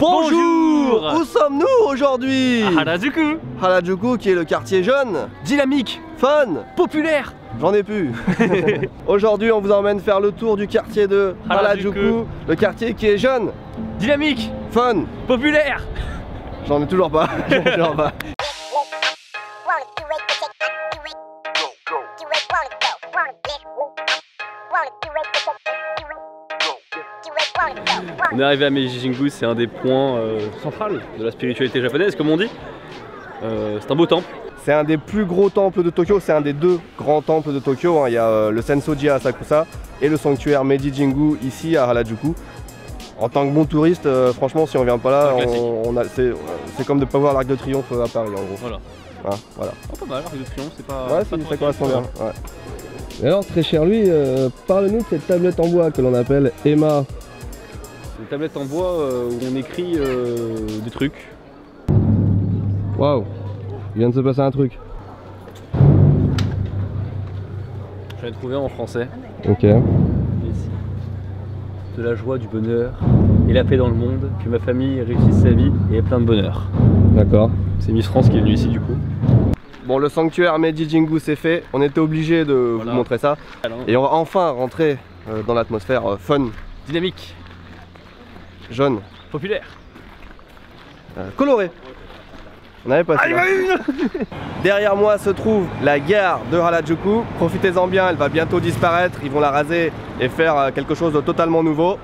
Bonjour. Où sommes-nous aujourd'hui? À Harajuku. Harajuku qui est le quartier jeune, dynamique, fun, populaire. J'en ai plus. Aujourd'hui on vous emmène faire le tour du quartier de Harajuku, le quartier qui est jeune, dynamique, fun, populaire. J'en ai toujours pas. On est arrivé à Meiji Jingu, c'est un des points centrales de la spiritualité japonaise, comme on dit. C'est un beau temple. C'est un des plus gros temples de Tokyo, c'est un des deux grands temples de Tokyo. Hein. Il y a le Sensoji à Asakusa et le sanctuaire Meiji Jingu ici à Harajuku. En tant que bon touriste, franchement, si on vient pas là, c'est comme de ne pas voir l'Arc de Triomphe à Paris en gros. Voilà. Hein, voilà. Oh, pas mal, l'Arc de Triomphe, c'est pas. Ouais, ça correspond bien. Ouais. Et alors, très cher lui, parle-nous de cette tablette en bois que l'on appelle Emma. Une tablette en bois où on écrit des trucs. Waouh, il vient de se passer un truc. J'en ai trouvé un en français. Ok. Ici. De la joie, du bonheur et la paix dans le monde, que ma famille réussisse sa vie et ait plein de bonheur. D'accord. C'est Miss France qui est venue ici du coup. Bon, le sanctuaire Meiji Jingu c'est fait, on était obligé de vous montrer ça. Et on va enfin rentrer dans l'atmosphère fun, dynamique, jaune, populaire, coloré. On avait pas ça. Derrière moi se trouve la gare de Harajuku. Profitez-en bien, elle va bientôt disparaître. Ils vont la raser et faire quelque chose de totalement nouveau.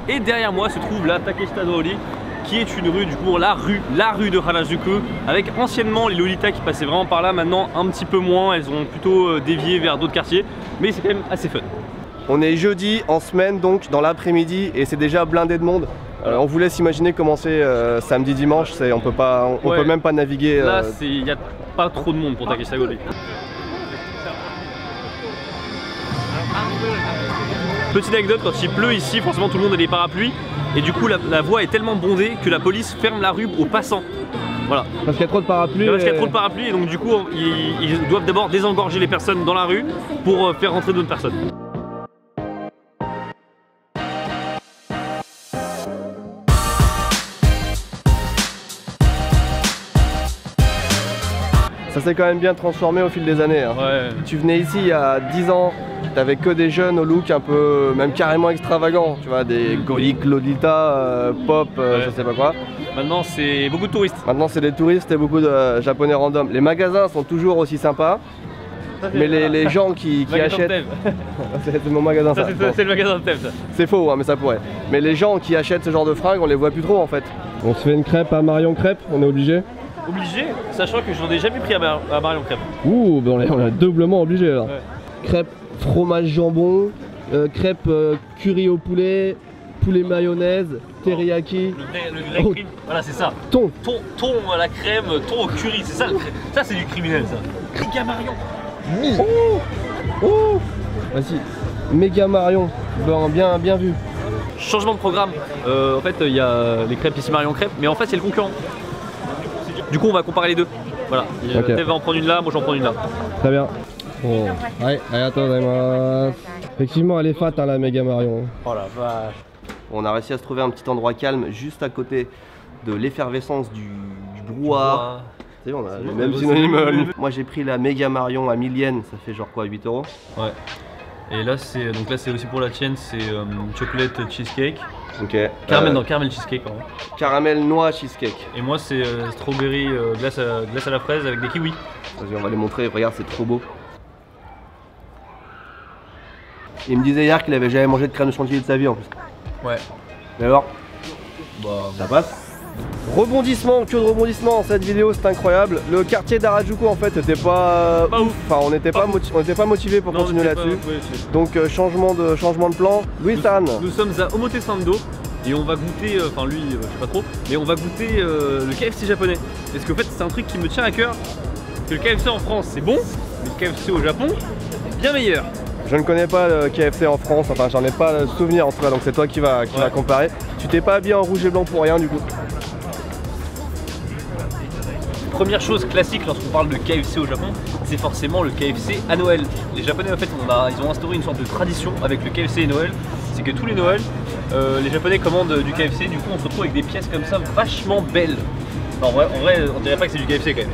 Et derrière moi se trouve la Takeshita Dori, qui est une rue, du coup la rue de Harajuku, avec anciennement les Lolitas qui passaient vraiment par là, maintenant un petit peu moins, elles ont plutôt dévié vers d'autres quartiers, mais c'est quand même assez fun. On est jeudi en semaine, donc dans l'après-midi, et c'est déjà blindé de monde. On vous laisse imaginer comment c'est samedi dimanche, on peut même pas naviguer. Là il n'y a pas trop de monde pour Takeshita Dori. Petite anecdote, quand il pleut ici, forcément tout le monde a des parapluies. Et du coup la voie est tellement bondée que la police ferme la rue aux passants. Voilà. Parce qu'il y a trop de parapluies. Parce qu'il y a trop de parapluies et donc du coup ils doivent d'abord désengorger les personnes dans la rue pour faire rentrer d'autres personnes. Ça s'est quand même bien transformé au fil des années. Hein. Ouais. Tu venais ici il y a 10 ans, t'avais que des jeunes au look un peu, même carrément extravagant, tu vois, des goliques, lolita, pop, je sais pas quoi. Maintenant c'est beaucoup de touristes. Maintenant c'est des touristes et beaucoup de japonais random. Les magasins sont toujours aussi sympas, mais les gens qui achètent... c'est mon magasin ça. C'est le magasin de thème ça. C'est faux, hein, mais ça pourrait. Mais les gens qui achètent ce genre de fringues, on les voit plus trop en fait. On se fait une crêpe à Marion Crêpe, on est obligé. Obligé, sachant que j'en ai jamais pris à Marion Crêpe. Ouh, ben on est doublement obligé alors. Ouais. Crêpe fromage jambon, crêpe curry au poulet, poulet mayonnaise, teriyaki. Le grec crime, voilà c'est ça. Thon à la crème, thon au curry, c'est ça. Ça c'est du criminel ça. Méga Marion. Oh, vas-y, Méga Marion, bien vu. Changement de programme, en fait il y a les crêpes ici Marion Crêpe, mais en fait c'est le concurrent. Du coup on va comparer les deux. Voilà, okay. Tev va en prendre une là, moi j'en prends une là. Très bien. Bon. Ouais, attends, effectivement elle est fat hein, la Méga Marion. Oh la vache. On a réussi à se trouver un petit endroit calme juste à côté de l'effervescence du brouhaha. Tu sais, on a les mêmes synonymes. Moi j'ai pris la Méga Marion à 1000 yens, ça fait genre quoi, 8 €. Ouais. Et là c'est aussi pour la tienne, c'est chocolate cheesecake. Ok. Caramel cheesecake pardon. Caramel noix cheesecake. Et moi c'est strawberry glace à la fraise avec des kiwis. Vas-y on va les montrer, regarde c'est trop beau. Il me disait hier qu'il avait jamais mangé de crème chantilly de sa vie en plus. Ouais. Mais alors bah, ça passe. Rebondissement, que de rebondissement dans cette vidéo, c'est incroyable. Le quartier d'Harajuku en fait n'était pas ouf. Enfin on n'était pas motivé pour continuer là-dessus. Donc changement de plan. Louis-san. Nous sommes à Omotesando et on va goûter, enfin lui je sais pas trop, mais on va goûter le KFC japonais. Parce qu'en fait c'est un truc qui me tient à cœur. Que le KFC en France c'est bon, mais le KFC au Japon bien meilleur. Je ne connais pas le KFC en France, enfin j'en ai pas le souvenir en tout cas, donc c'est toi qui va comparer. Tu t'es pas habillé en rouge et blanc pour rien du coup. Première chose classique lorsqu'on parle de KFC au Japon, c'est forcément le KFC à Noël. Les Japonais en fait ils ont instauré une sorte de tradition avec le KFC et Noël, c'est que tous les Noëls, les Japonais commandent du KFC, du coup on se retrouve avec des pièces comme ça vachement belles. En vrai, on dirait pas que c'est du KFC quand même.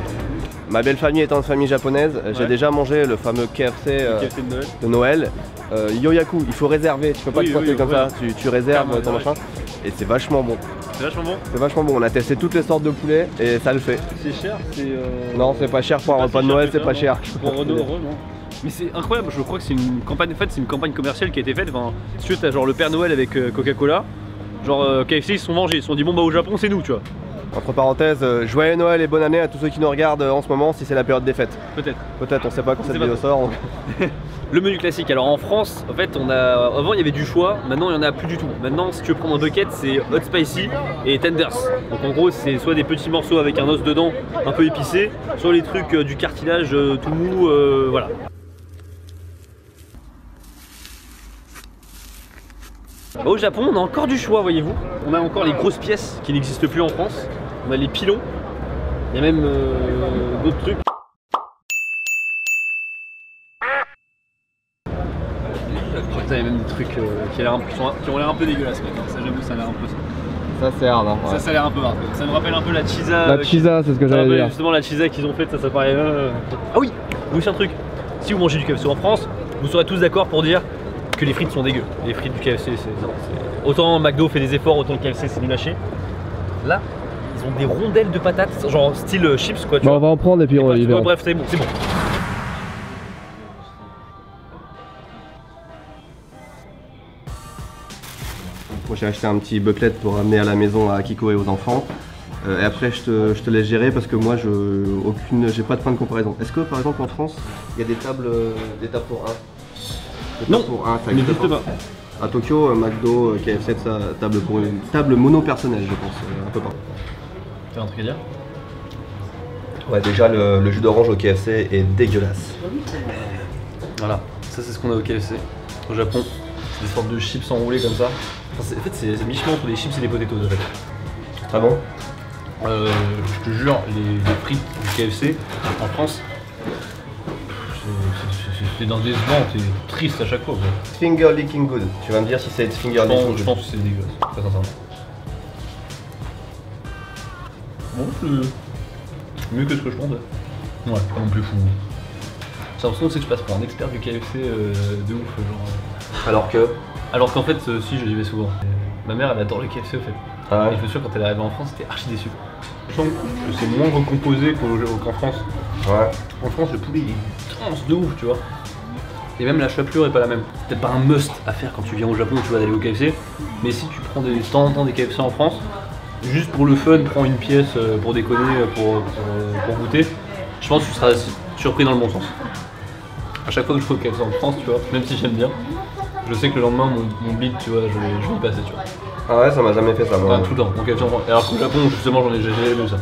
Ma belle famille étant une famille japonaise, j'ai déjà mangé le fameux KFC, KFC de Noël. Yoyaku, il faut réserver, tu peux pas te pointer comme ça, tu réserves ton machin. Et c'est vachement bon. C'est vachement bon. C'est vachement bon, on a testé toutes les sortes de poulet et ça le fait. C'est cher, Non, c'est pas cher pour un repas de Noël, c'est pas cher. Pour Renault, non. Mais c'est incroyable, je crois que c'est une campagne, en fait c'est une campagne commerciale qui a été faite. Enfin, si tu veux, t'as genre le Père Noël avec Coca-Cola. Genre KFC ils se sont vengés, ils se sont dit bon bah au Japon c'est nous, tu vois. Entre parenthèses, joyeux Noël et bonne année à tous ceux qui nous regardent en ce moment si c'est la période des fêtes. Peut-être. Peut-être, on sait pas quand cette vidéo sort. Le menu classique, alors en France, en fait, avant il y avait du choix, maintenant il n'y en a plus du tout. Maintenant, si tu veux prendre un bucket, c'est hot spicy et tenders. Donc en gros, c'est soit des petits morceaux avec un os dedans, un peu épicé, soit les trucs du cartilage tout mou, voilà. Au Japon, on a encore du choix, voyez-vous. On a encore les grosses pièces qui n'existent plus en France. On a les pilons, il y a même d'autres trucs. Il y a même des trucs qui ont l'air un peu dégueulasses maintenant. Ça j'avoue, ça a l'air un peu ça. Ça c'est hard, hein. Ouais. Ça a l'air un peu hard. Ça me rappelle un peu la chisa. La chisa, c'est ce que j'allais dire. Justement la chisa qu'ils ont faite, ça paraît... Ah oui, vous savez un truc. Si vous mangez du KFC en France, vous serez tous d'accord pour dire que les frites sont dégueu. Les frites du KFC, c'est... Autant McDo fait des efforts, autant le KFC c'est nul à chier. Là, ils ont des rondelles de patates, genre style chips quoi. Tu vois. On va en prendre et puis on y va. Bref, c'est bon, c'est bon. Moi j'ai acheté un petit bucket pour ramener à la maison à Kiko et aux enfants. Et après je te laisse gérer parce que moi j'ai pas de point de comparaison. Est-ce que par exemple en France il y a des tables pour un? Non, pour un, ça n'existe pas. À Tokyo, McDo, KFC, ça, table mono-personnelle je pense, un peu pas. T'as un truc à dire? Ouais, déjà le jus d'orange au KFC est dégueulasse. Voilà, ça c'est ce qu'on a au KFC. Au Japon, c'est des sortes de chips enroulés comme ça. Enfin, en fait c'est mi-chemin entre les chips et les potatoes en fait. Ah bon? Je te jure, les frites du KFC en France, c'est dans des vents, t'es triste à chaque fois. Finger licking good. Tu vas me dire si c'est finger licking good. Je pense que c'est dégueulasse, très sincèrement. Bon, c'est mieux que ce que je pensais. Ouais, pas non plus fou. J'ai l'impression que je passe pour un expert du KFC de ouf, genre. Alors qu'en fait, si, j'y vais souvent. Ma mère, elle adore le KFC au fait. Ah ouais. Et je suis sûr, quand elle est arrivée en France, c'était archi déçu. Je sens que c'est moins recomposé qu'en France. Ouais. En France, le poulet il est dense de ouf, tu vois. Et même la chapelure est pas la même. C'est peut-être pas un must à faire quand tu viens au Japon, tu vas aller au KFC. Mais si tu prends de temps en temps des KFC en France, juste pour le fun, prends une pièce pour déconner, pour goûter, je pense que tu seras surpris dans le bon sens. À chaque fois que je fais au KFC en France, tu vois, même si j'aime bien, je sais que le lendemain, mon bide, tu vois, je vais y passer, tu vois. Ah ouais, ça m'a jamais fait ça, moi. Enfin, tout le temps, mon KFC en France. Alors qu'au Japon, justement, j'en ai jamais vu ça.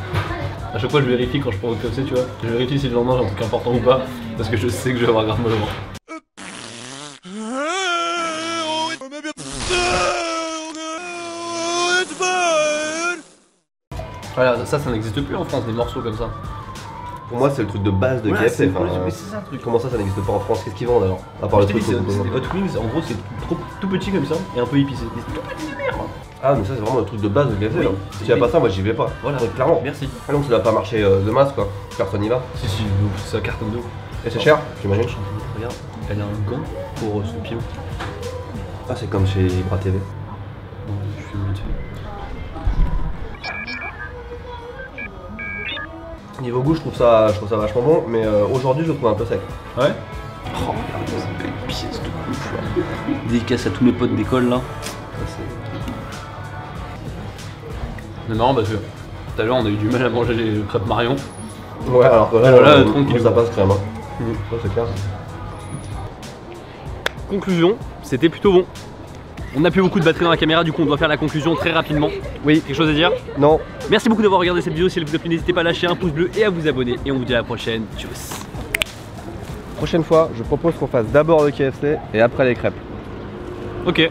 À chaque fois, je vérifie quand je prends au KFC, tu vois. Je vérifie si le lendemain j'ai un truc important ou pas, parce que je sais que je vais avoir grave mal au ventre. Voilà, ça n'existe plus en France, des morceaux comme ça. Pour moi, c'est le truc de base de KFC. Mais c'est ça le truc. Comment ça n'existe pas en France? Qu'est-ce qu'ils vendent alors? À part le truc. C'est des hot wings, en gros, c'est tout petit comme ça et un peu épicé. Mais c'est tout petit, merde. Ah, mais ça, c'est vraiment le truc de base de KFC. Oui. Là. Si y a pas ça, moi j'y vais pas. Voilà, donc, clairement. Merci. Ah non, ça doit pas marcher de masse quoi. Personne n'y va. Si, ça cartonne de ouf. Et c'est cher, j'imagine. Regarde, elle a un gant pour son pilon. Ah, c'est comme chez Ibra TV. Je suis vite fait. Niveau goût, je trouve ça vachement bon, mais aujourd'hui, je le trouve un peu sec. Ouais. Oh, regarde, c'est une belle pièce de ouf là. Dédicace à tous mes potes d'école là. C'est marrant parce que tout à l'heure on a eu du mal à manger les crêpes Marion. Ouais, alors que là, tranquille. Ça passe crème. Hein. Ouais, c'est clair. Conclusion, c'était plutôt bon. On n'a plus beaucoup de batterie dans la caméra, du coup on doit faire la conclusion très rapidement. Oui, quelque chose à dire? Non. Merci beaucoup d'avoir regardé cette vidéo, si elle vous a plu n'hésitez pas à lâcher un pouce bleu et à vous abonner. Et on vous dit à la prochaine, tchuss. Prochaine fois, je propose qu'on fasse d'abord le KFC et après les crêpes. Ok.